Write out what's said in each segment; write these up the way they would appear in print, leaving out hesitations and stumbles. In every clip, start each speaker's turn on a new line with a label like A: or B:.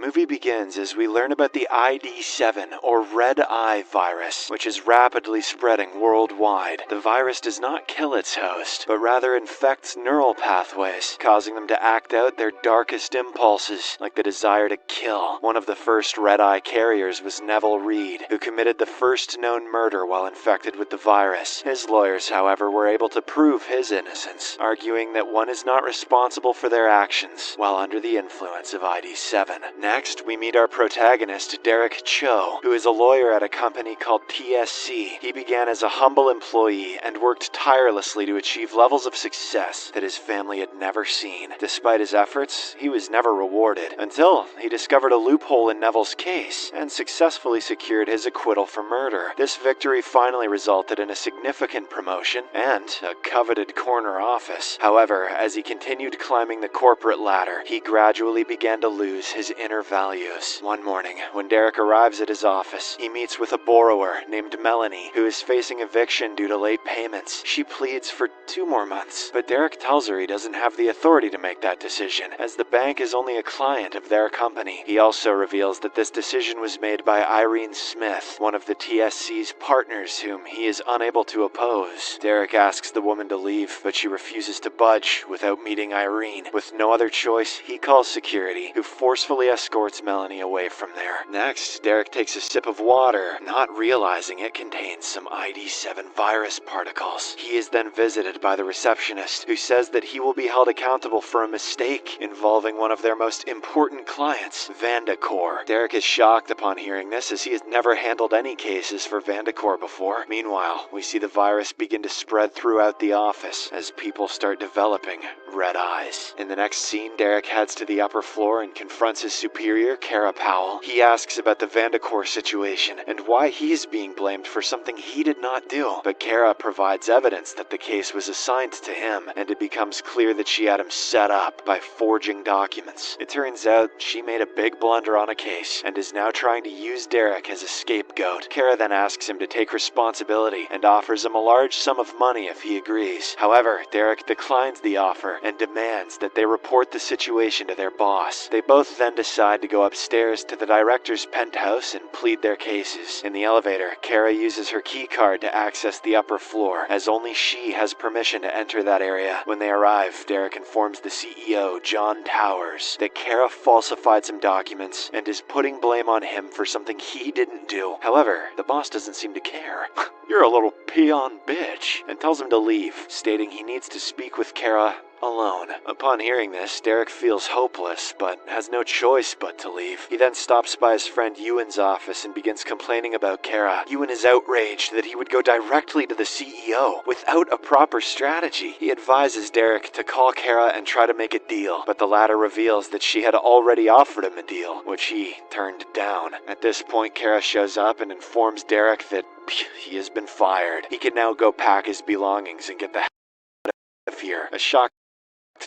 A: movie begins as we learn about the ID7, or Red Eye virus, which is rapidly spreading worldwide. The virus does not kill its host, but rather infects neural pathways, causing them to act out their darkest impulses, like the desire to kill. One of the first Red Eye carriers was Neville Reed, who committed the first known murder while infected with the virus. His lawyers, however, were able to prove his innocence, arguing that one is not responsible for their actions while under the influence of ID7. Next, we meet our protagonist, Derek Cho, who is a lawyer at a company called TSC. He began as a humble employee and worked tirelessly to achieve levels of success that his family had never seen. Despite his efforts, he was never rewarded, until he discovered a loophole in Neville's case and successfully secured his acquittal for murder. This victory finally resulted in a significant promotion and a coveted corner office. However, as he continued climbing the corporate ladder, he gradually began to lose his inner values. One morning, when Derek arrives at his office, he meets with a borrower named Melanie, who is facing eviction due to late payments. She pleads for 2 more months, but Derek tells her he doesn't have the authority to make that decision, as the bank is only a client of their company. He also reveals that this decision was made by Irene Smith, one of the TSC's partners whom he is unable to oppose. Derek asks the woman to leave, but she refuses to budge without meeting Irene. With no other choice, he calls security, who forcefully escorts Melanie away from there. Next, Derek takes a sip of water, not realizing it contains some ID7 virus particles. He is then visited by the receptionist, who says that he will be held accountable for a mistake involving one of their most important clients, Vandacor. Derek is shocked upon hearing this, as he has never handled any cases for Vandacor before. Meanwhile, we see the virus begin to spread throughout the office as people start developing red eyes. In the next scene, Derek heads to the upper floor and confronts his superior, Kara Powell. He asks about the Vandacor situation and why he is being blamed for something he did not do, but Kara provides evidence that the case was assigned to him, and it becomes clear that she had him set up by forging documents. It turns out she made a big blunder on a case and is now trying to use Derek as a scapegoat. Kara then asks him to take responsibility and offers him a large sum of money if he agrees. However, Derek declines the offer and demands that they report the situation to their boss. They both then decide to go upstairs to the director's penthouse and plead their cases. In the elevator, Kara uses her key card to access the upper floor, as only she has permission to enter that area. When they arrive, Derek informs the CEO, John Towers, that Kara falsified some documents and is putting blame on him for something he didn't do. However, the boss doesn't seem to care. "You're a little peon bitch," and tells him to leave, stating he needs to speak with Kara alone. Upon hearing this, Derek feels hopeless, but has no choice but to leave. He then stops by his friend Ewan's office and begins complaining about Kara. Ewan is outraged that he would go directly to the CEO without a proper strategy. He advises Derek to call Kara and try to make a deal, but the latter reveals that she had already offered him a deal, which he turned down. At this point, Kara shows up and informs Derek that he has been fired. He can now go pack his belongings and get the hell out of here. A shock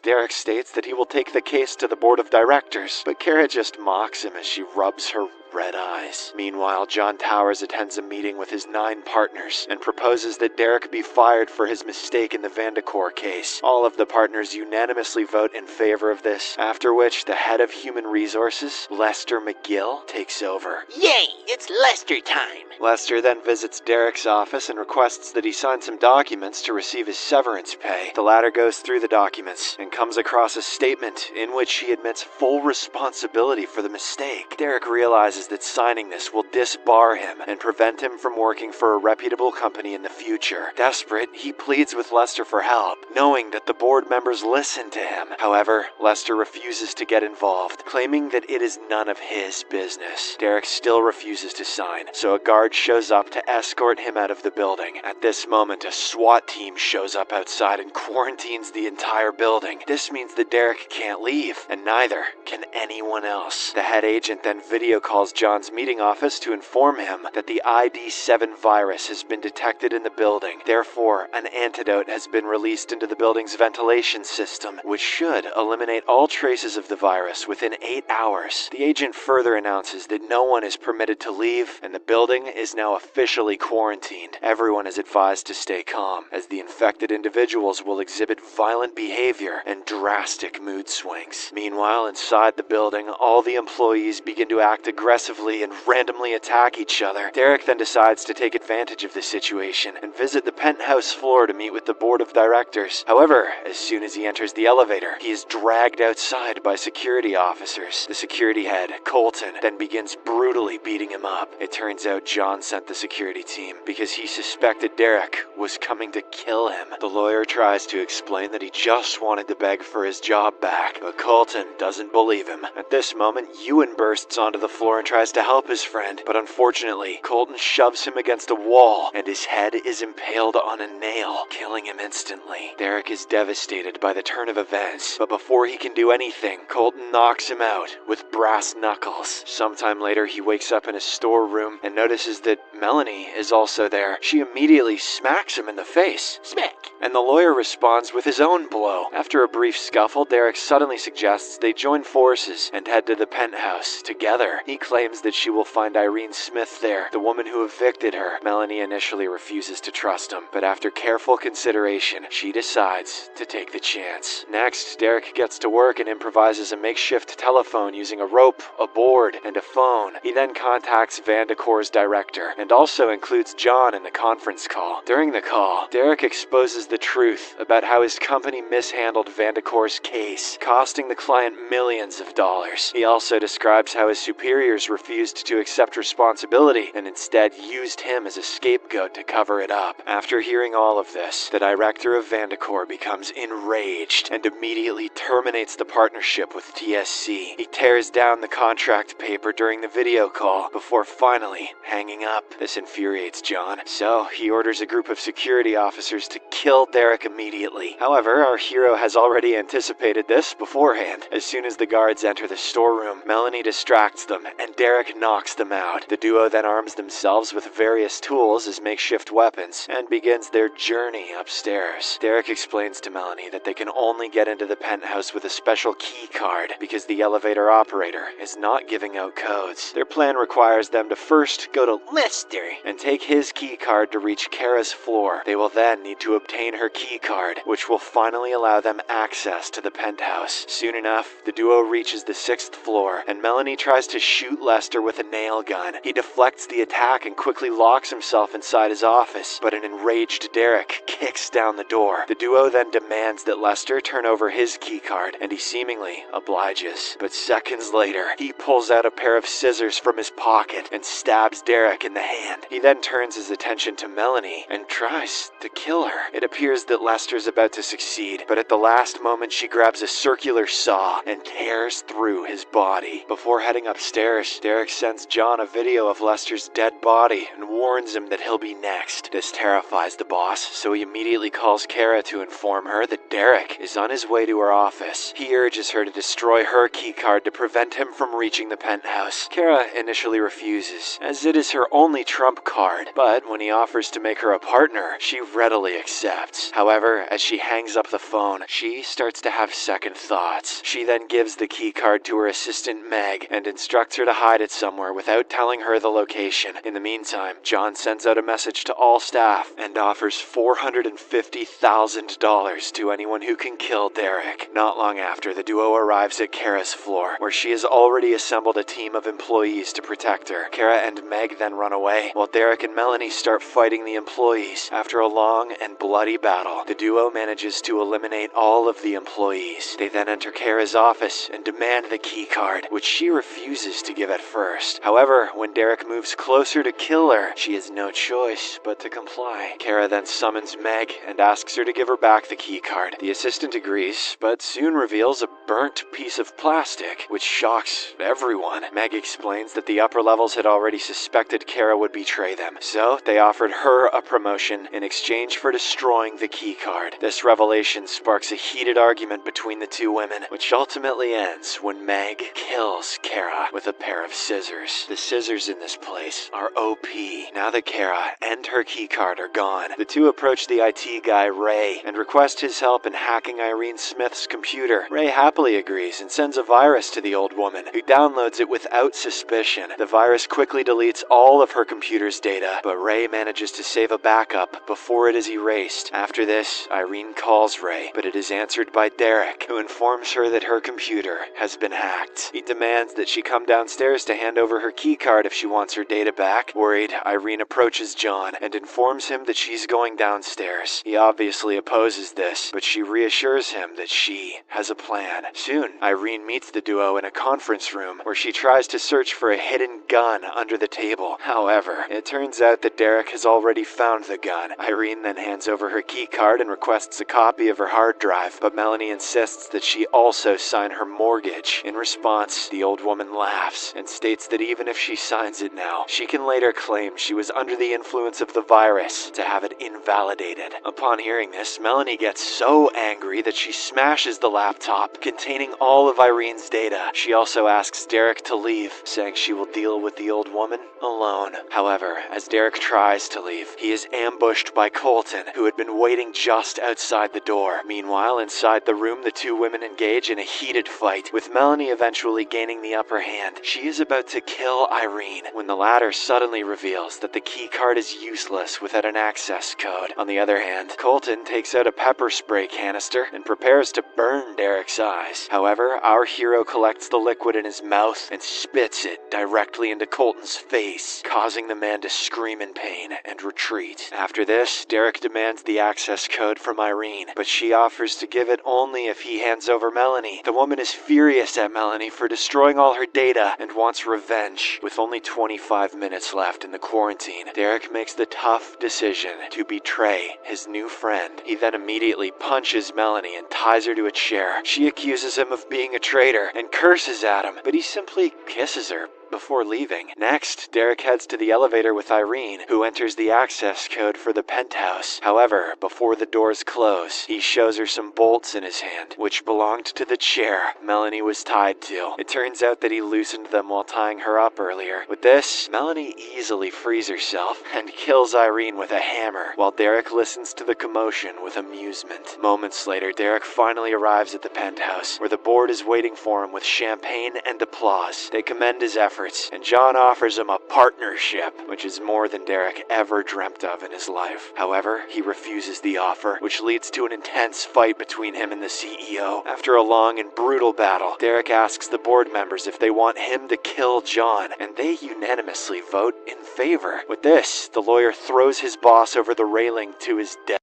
A: Derek states that he will take the case to the board of directors, but Kara just mocks him as she rubs her red eyes. Meanwhile, John Towers attends a meeting with his 9 partners and proposes that Derek be fired for his mistake in the Vandacor case. All of the partners unanimously vote in favor of this, after which the head of human resources, Lester McGill, takes over.
B: Yay! It's Lester time!
A: Lester then visits Derek's office and requests that he sign some documents to receive his severance pay. The latter goes through the documents and comes across a statement in which he admits full responsibility for the mistake. Derek realizes that signing this will disbar him and prevent him from working for a reputable company in the future. Desperate, he pleads with Lester for help, knowing that the board members listen to him. However, Lester refuses to get involved, claiming that it is none of his business. Derek still refuses to sign, so a guard shows up to escort him out of the building. At this moment, a SWAT team shows up outside and quarantines the entire building. This means that Derek can't leave, and neither can anyone else. The head agent then video calls calls John's meeting office to inform him that the ID7 virus has been detected in the building. Therefore, an antidote has been released into the building's ventilation system, which should eliminate all traces of the virus within 8 hours. The agent further announces that no one is permitted to leave, and the building is now officially quarantined. Everyone is advised to stay calm, as the infected individuals will exhibit violent behavior and drastic mood swings. Meanwhile, inside the building, all the employees begin to act aggressively and randomly attack each other. Derek then decides to take advantage of the situation and visit the penthouse floor to meet with the board of directors. However, as soon as he enters the elevator, he is dragged outside by security officers. The security head, Colton, then begins brutally beating him up. It turns out John sent the security team because he suspected Derek was coming to kill him. The lawyer tries to explain that he just wanted to beg for his job back, but Colton doesn't believe him. At this moment, Ewan bursts onto the floor and tries to help his friend, but unfortunately, Colton shoves him against a wall, and his head is impaled on a nail, killing him instantly. Derek is devastated by the turn of events, but before he can do anything, Colton knocks him out with brass knuckles. Sometime later, he wakes up in his storeroom and notices that Melanie is also there. She immediately smacks him in the face.
B: Smack.
A: And the lawyer responds with his own blow. After a brief scuffle, Derek suddenly suggests they join forces and head to the penthouse together. He claims that she will find Irene Smith there, the woman who evicted her. Melanie initially refuses to trust him, but after careful consideration, she decides to take the chance. Next, Derek gets to work and improvises a makeshift telephone using a rope, a board, and a phone. He then contacts Vandecor's director, and also includes John in the conference call. During the call, Derek exposes the truth about how his company mishandled Vandecor's case, costing the client millions of dollars. He also describes how his superiors refused to accept responsibility and instead used him as a scapegoat to cover it up. After hearing all of this, the director of Vandecor becomes enraged and immediately terminates the partnership with TSC. He tears down the contract paper during the video call before finally hanging up. This infuriates John, so he orders a group of security officers to kill Derek immediately. However, our hero has already anticipated this beforehand. As soon as the guards enter the storeroom, Melanie distracts them, and Derek knocks them out. The duo then arms themselves with various tools as makeshift weapons, and begins their journey upstairs. Derek explains to Melanie that they can only get into the penthouse with a special key card, because the elevator operator is not giving out codes. Their plan requires them to first go to
B: Lester.
A: and take his key card to reach Kara's floor. They will then need to obtain her key card, which will finally allow them access to the penthouse. Soon enough, the duo reaches the 6th floor, and Melanie tries to shoot Lester with a nail gun. He deflects the attack and quickly locks himself inside his office, but an enraged Derek kicks down the door. The duo then demands that Lester turn over his key card, and he seemingly obliges. But seconds later, he pulls out a pair of scissors from his pocket and stabs Derek in the hand. He then turns his attention to Melanie and tries to kill her. It appears that Lester's about to succeed, but at the last moment she grabs a circular saw and tears through his body. Before heading upstairs, Derek sends John a video of Lester's dead body and warns him that he'll be next. This terrifies the boss, so he immediately calls Kara to inform her that Derek is on his way to her office. He urges her to destroy her keycard to prevent him from reaching the penthouse. Kara initially refuses, as it is her only trump card, but when he offers to make her a partner, she readily accepts. However, as she hangs up the phone, she starts to have second thoughts. She then gives the keycard to her assistant Meg and instructs her to hide it somewhere without telling her the location. In the meantime, John sends out a message to all staff and offers $450,000 to anyone who can kill Derek. Not long after, the duo arrives at Kara's floor, where she has already assembled a team of employees to protect her. Kara and Meg then run away, while Derek and Melanie start fighting the employees. After a long and bloody battle, the duo manages to eliminate all of the employees. They then enter Kara's office and demand the key card, which she refuses to give at first. However, when Derek moves closer to kill her, she has no choice but to comply. Kara then summons Meg and asks her to give her back the key card. The assistant agrees, but soon reveals a burnt piece of plastic, which shocks everyone. Meg explains that the upper levels had already suspected Kara would betray them, so they offered her a promotion in exchange for destroying the key card. This revelation sparks a heated argument between the two women, which ultimately ends when Meg kills Kara with a pair pair of scissors. The scissors in this place are OP. Now that Kara and her keycard are gone, the two approach the IT guy, Ray, and request his help in hacking Irene Smith's computer. Ray happily agrees and sends a virus to the old woman, who downloads it without suspicion. The virus quickly deletes all of her computer's data, but Ray manages to save a backup before it is erased. After this, Irene calls Ray, but it is answered by Derek, who informs her that her computer has been hacked. He demands that she come downstairs to hand over her keycard if she wants her data back. Worried, Irene approaches John and informs him that she's going downstairs. He obviously opposes this, but she reassures him that she has a plan. Soon, Irene meets the duo in a conference room where she tries to search for a hidden gun under the table. However, it turns out that Derek has already found the gun. Irene then hands over her keycard and requests a copy of her hard drive, but Melanie insists that she also sign her mortgage. In response, the old woman laughs and states that even if she signs it now, she can later claim she was under the influence of the virus to have it invalidated. Upon hearing this, Melanie gets so angry that she smashes the laptop containing all of Irene's data. She also asks Derek to leave, saying she will deal with the old woman alone. However, as Derek tries to leave, he is ambushed by Colton, who had been waiting just outside the door. Meanwhile, inside the room, the two women engage in a heated fight, with Melanie eventually gaining the upper hand. She is about to kill Irene when the latter suddenly reveals that the keycard is useless without an access code. On the other hand, Colton takes out a pepper spray canister and prepares to burn Derek's eyes. However, our hero collects the liquid in his mouth and spits it directly into Colton's face, causing the man to scream in pain and retreat. After this, Derek demands the access code from Irene, but she offers to give it only if he hands over Melanie. The woman is furious at Melanie for destroying all her data and wants revenge. With only 25 minutes left in the quarantine, Derek makes the tough decision to betray his new friend. He then immediately punches Melanie and ties her to a chair. She accuses him of being a traitor and curses at him, but he simply kisses her before leaving. Next, Derek heads to the elevator with Irene, who enters the access code for the penthouse. However, before the doors close, he shows her some bolts in his hand, which belonged to the chair Melanie was tied to. It turns out that he loosened them while tying her up earlier. With this, Melanie easily frees herself and kills Irene with a hammer, while Derek listens to the commotion with amusement. Moments later, Derek finally arrives at the penthouse, where the board is waiting for him with champagne and applause. They commend his efforts, and John offers him a partnership, which is more than Derek ever dreamt of in his life. However, he refuses the offer, which leads to an intense fight between him and the CEO. After a long and brutal battle, Derek asks the board members if they want him to kill John, and they unanimously vote in favor. With this, the lawyer throws his boss over the railing to his death.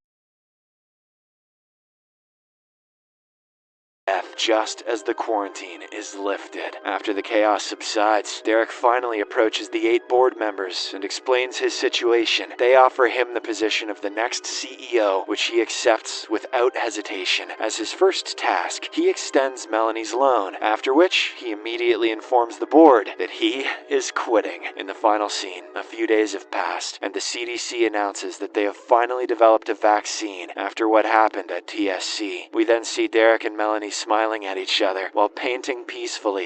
A: Just as the quarantine is lifted. After the chaos subsides, Derek finally approaches the 8 board members and explains his situation. They offer him the position of the next CEO, which he accepts without hesitation. As his first task, he extends Melanie's loan, after which he immediately informs the board that he is quitting. In the final scene, a few days have passed, and the CDC announces that they have finally developed a vaccine after what happened at TSC. We then see Derek and Melanie smiling at each other while painting peacefully